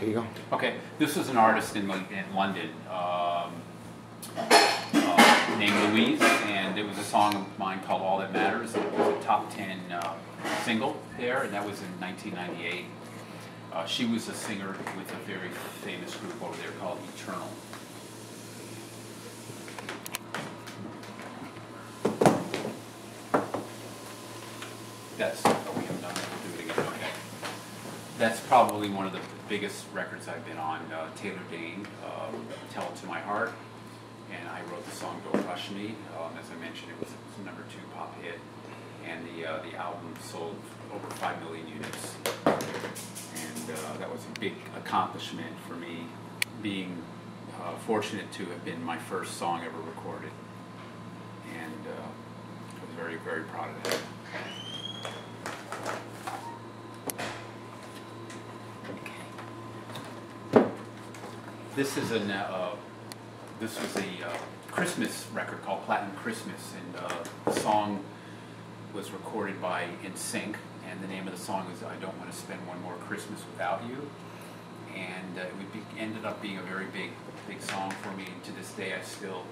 Here you go. Okay, this was an artist in London named Louise, and it was a song of mine called All That Matters. It was a top 10 single there, and that was in 1998. She was a singer with a very famous group over there called Eternal. We haven't done it, we'll do it again, okay. That's probably one of the biggest records I've been on. Taylor Dane, Tell It to My Heart, and I wrote the song Don't Rush Me. As I mentioned, it was a #2 pop hit, and the album sold over 5 million units. And that was a big accomplishment for me, being fortunate to have been my first song ever recorded. And I was very, very proud of that. This is this was a Christmas record called Platinum Christmas, and the song was recorded by NSYNC, and the name of the song is I Don't Want to Spend One More Christmas Without You. And it ended up being a very big song for me, and to this day I still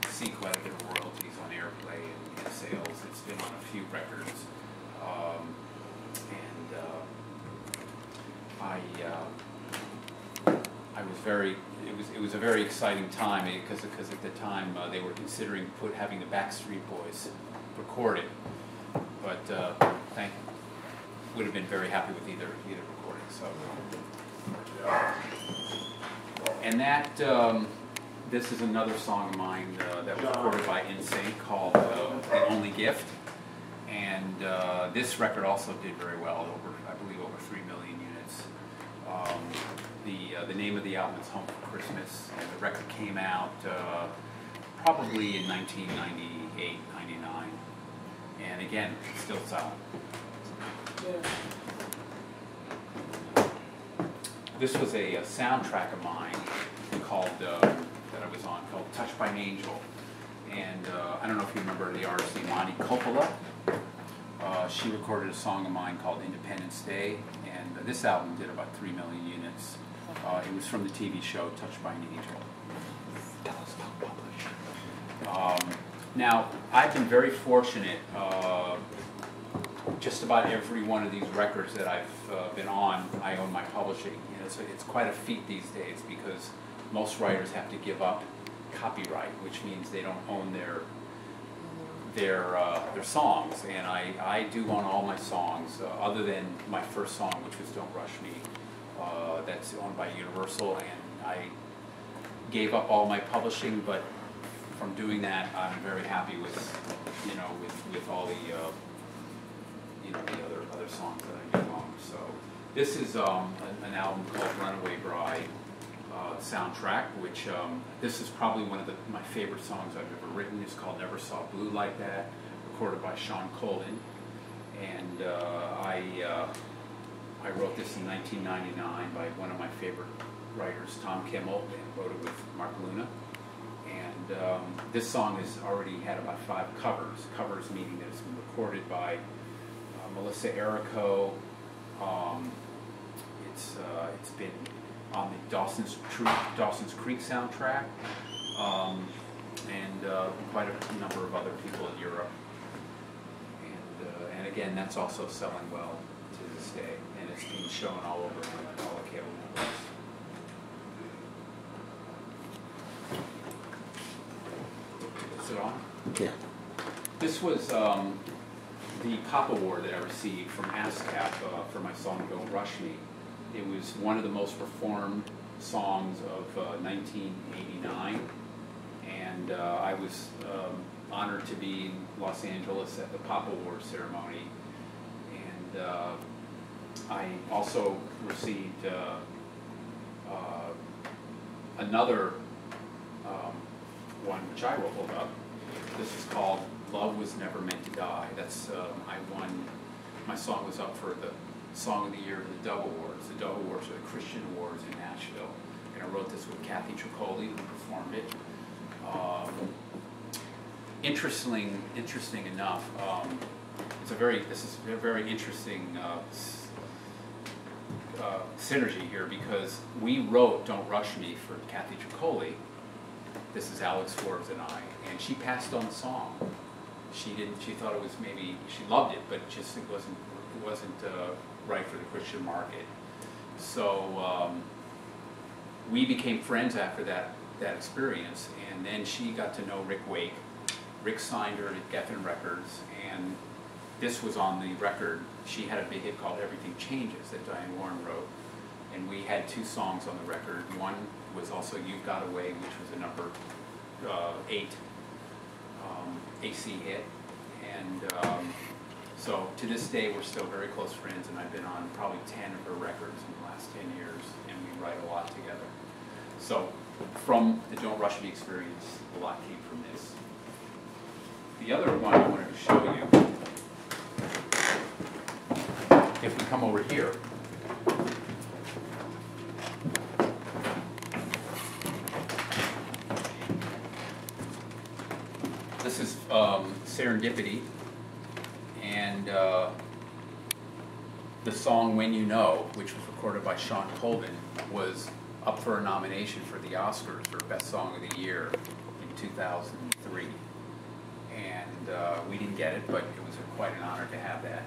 see quite a bit of royalties on airplay and sales. It's been on a few records, I was very. It was a very exciting time because at the time they were considering having the Backstreet Boys record it, but would have been very happy with either recording. So, and that this is another song of mine that was recorded by NSYNC called "The Only Gift," and this record also did very well, I believe over 3 million units. The name of the album is Home for Christmas, and the record came out probably in 1998, 99, and again, it's still selling. This was a soundtrack of mine called that I was on called "Touched by an Angel," and I don't know if you remember the artist Imani Coppola. She recorded a song of mine called "Independence Day," and this album did about 3 million units. It was from the TV show Touched by an Angel. Tell us about publishing. Now, I've been very fortunate. Just about every one of these records that I've been on, I own my publishing. You know, so it's quite a feat these days because most writers have to give up copyright, which means they don't own their songs. And I do own all my songs, other than my first song, which was "Don't Rush Me." That's owned by Universal, and I gave up all my publishing, but from doing that, I'm very happy with, with all the, the other songs that I do own. So this is an album called "Runaway Bride" soundtrack, which this is probably one of my favorite songs I've ever written. It's called "Never Saw Blue Like That," recorded by Sean Colden, and I wrote this in 1999 by one of my favorite writers, Tom Kimmel, and wrote it with Mark Luna. And this has already had about 5 covers. Covers meaning that it's been recorded by Melissa Errico. It's been on the Dawson's Creek soundtrack, and quite a number of other people in Europe. And again, that's also selling well to this day, and it's being shown all over all the cable networks. Is it on? Yeah. This was the Pop Award that I received from ASCAP for my song "Don't Rush Me." It was one of the most performed songs of 1989, and I was honored to be in Los Angeles at the Pop Award ceremony. And I also received another one which I will hold up. This is called "Love Was Never Meant to Die." That's I won. My song was up for the Song of the Year at the Dove Awards. The Dove Awards are the Christian awards in Nashville, and I wrote this with Kathy Tricoli, who performed it. Interesting enough, this is a very interesting synergy here because we wrote "Don't Rush Me" for Kathy Tricoli. This is Alex Forbes and I, and she passed on the song. She didn't. She thought it was maybe she loved it, but just it wasn't right for the Christian market. So we became friends after that experience, and then she got to know Rick Wake. Rick signed her to Geffen Records, and this was on the record. She had a big hit called "Everything Changes" that Diane Warren wrote, and we had 2 songs on the record. One was also "You've Got Away," which was a number 8 AC hit, and so to this day we're still very close friends, and I've been on probably 10 of her records in the last 10 years, and we write a lot together. So from the "Don't Rush Me" experience, a lot came from this. The other one I wanted to show you, if we come over here, this is Serendipity, and the song "When You Know," which was recorded by Sean Colvin, was up for a nomination for the Oscars for Best Song of the Year in 2003. And we didn't get it, but it was quite an honor to have that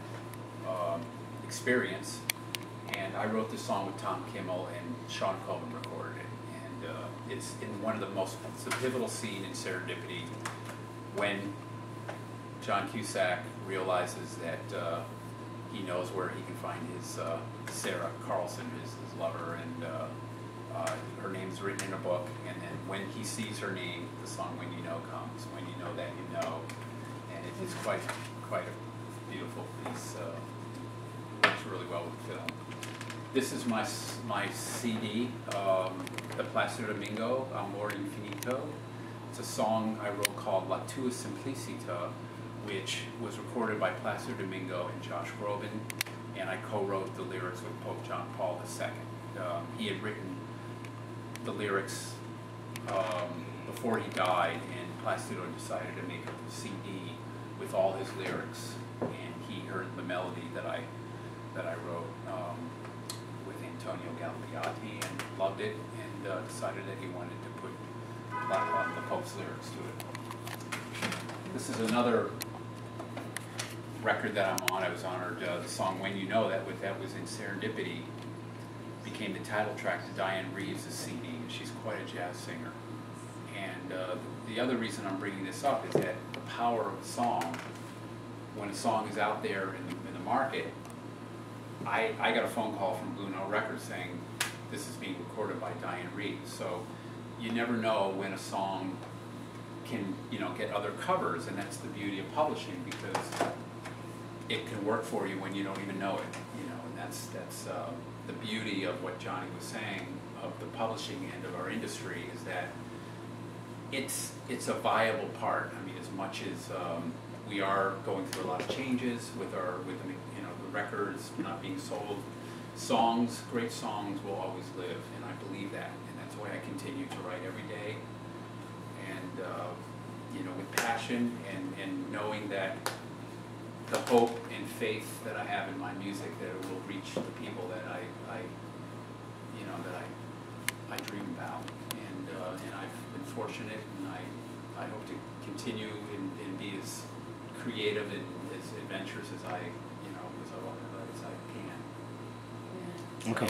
experience. And I wrote this song with Tom Kimmel, and Sean Colvin recorded it. And it's in it's a pivotal scene in Serendipity when John Cusack realizes that he knows where he can find his Sarah Carlson, his lover, and her name's written in a book, and then when he sees her name, the song "When You Know" comes. When you know that you know, and it is quite a beautiful piece. Works really well with the film. This is my CD, the Placido Domingo, Amor Infinito. It's a song I wrote called "La Tua Simplicita," which was recorded by Placido Domingo and Josh Groban, and I co-wrote the lyrics with Pope John Paul II. He had written the lyrics before he died, and Placido decided to make a CD with all his lyrics, and he heard the melody that I wrote with Antonio Galipiatti and loved it, and decided that he wanted to put the Pope's lyrics to it. This is another record that I'm on. I was honored. The song "When You Know," that was in Serendipity, became the title track to Diane Reeves' CD. She's quite a jazz singer. And the other reason I'm bringing this up is that the power of a song, when a song is out there in the market, I got a phone call from Blue Note Records saying this is being recorded by Diane Reeves. So you never know when a song can get other covers, and that's the beauty of publishing, because it can work for you when you don't even know it. And that's the beauty of what Johnny was saying of the publishing end of our industry, is that it's a viable part. I mean, as much as we are going through a lot of changes with the records not being sold, great songs will always live, and I believe that, and that's why I continue to write every day, and with passion and knowing that the hope and faith that I have in my music, that it will reach the people that I dream about, and I've been fortunate, and I hope to continue and be as creative and as adventurous as I can. Okay.